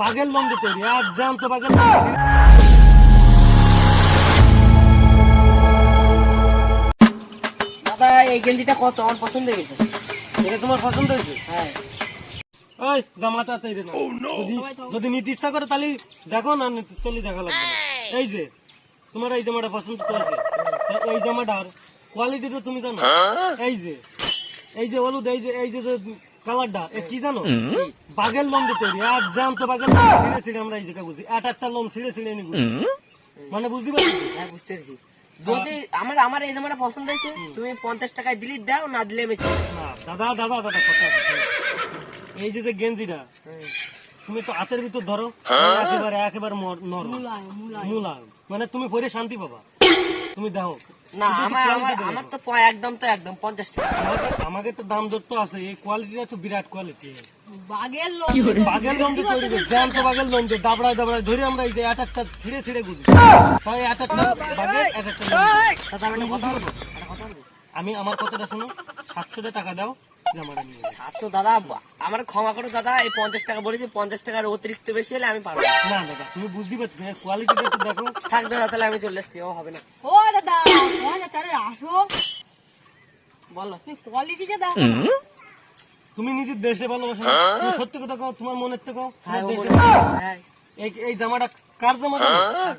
বাগের লন্ডে তৈরি আর জ্যান্ত বাগের দাদা এই গেঞ্জিটা কত আমার পছন্দ হয়েছে। এটা তোমার পছন্দ হয়েছে? হ্যাঁ ওই জামাটা তৈরি না, যদি নিতে ইচ্ছা করে তাহলে দেখো, না নিতে চলে দেখা লাগবে না। এই যে তোমার এই জামাটা পছন্দ করেছে, এই জামাটার কোয়ালিটিটা তুমি জানো? এই যে হলুদ, এই যে কালারটা কি জানো? বাগের লন্ডে তৈরি আর জ্যান্ত বাগের ছিঁড়ে ছিঁড়ে আমরা এই জায়গা বুঝি, একটা লোম ছিঁড়ে ছিঁড়ে নি বুঝি, মানে বুঝতে পারছি? হ্যাঁ বুঝতে পেরেছি। যদি আমার আমার এই জামাটা পছন্দ হয়েছে, তুমি 50 টাকায় দিলি দাও, না দিলে আমি না দাদা দাদা দাদা কথা আছে। এই যে গেঞ্জিটা তুমি তো হাতের ভিতর ধরো, একেবারে একেবারে নরম মুলায়ম, মানে তুমি পরে শান্তি পাবা। তুমি দেখো না, আমার আমার আমার তো একদম 50 টাকা। আমাকে তো দাম দর তো আছে, এই কোয়ালিটিটা তো বিরাট কোয়ালিটি। বাগের বাগের লন্ডে তৈরি করে জ্যান্ত বাগের লন্ডে দাবড়ায় দাবড়ায় ধরে আমরা এই যে একটা ছিঁড়ে ছিঁড়ে গুজি, তাই একটা বাগের একটা দাদা আমি একটা কথা বলবো, আমি আমার কথাটা শোনো, 700 টাকা দাও জামাটা নিয়ে যাও। 700 দাদা আমার ক্ষমা করো দাদা, এই 50 টাকা বলেছি, 50 টাকার অতিরিক্ত বেশি হলে আমি পারবো না দাদা তুমি বুঝতে পারছি না, কোয়ালিটিটা একটু দেখো। থাক দাদা, তাহলে আমি চলে এসছি, ও হবে না। ও দাদা তারে আসো, বলো তুমি কোয়ালিটিটা দাও। তুমি নিজের দেশে ভালোবাসো না? তুমি সত্যি কথা কও, তোমার মনের থেকে কও, হ্যাঁ, তোমার ও দেশে বলে- ভালো। হ্যাঁ এই জামাটা কার জামা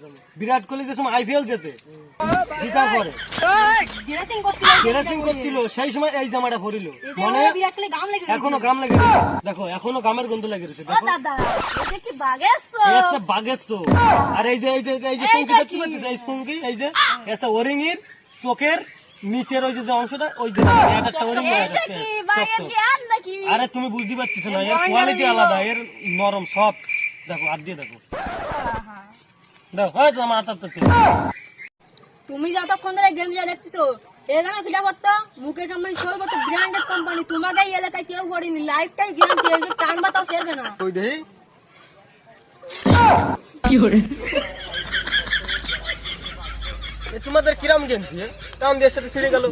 জানো? বিরাট কোহলি যে সময় আইপিএল জেতে জিতার পরে ড্রেসিং করতে কেরাসিন করছিল, সেই সময় এই জামাটা পরিল, মানে বিরাট কোহলি গাম লেগে এখনো গাম লেগে গেছে। দেখো এখনো গামের গন্ধ লেগে গেছে। দেখো দাদা এটা কি বাগেরছো? এসে বাগেছো, আর এই যে সঙ্গী দেখতে পাচ্ছিস, এই সঙ্গী এই যে এসে ওরিং এর চোখের নিচের ওই যে অংশটা, ওই যে একটা ওরিং নাকি আরে তুমি বুঝতে পারছিস না, এর কোয়ালিটি আলাদা, এর নরম সফট। দেখো আর দিয়ে দেখো, দেখো হয়তো আমার হাতার তো ছিল। তুমি যতক্ষণ ধরে গেঞ্জিটা দেখতেছো, এই দামে ফিটা পড়তো মুকেশ আম্বানি সর্বত ব্র্যান্ডেড কোম্পানি, তোমাকে এই এলাকায় কেউ করেনি, লাইফ টাইম গ্যারান্টি, এসব টানবা তাও সেরবে না। ওই দেই তোমাদের কিরাম গেঞ্জি, কাম দিয়ে সাথে ছিঁড়ে গেল।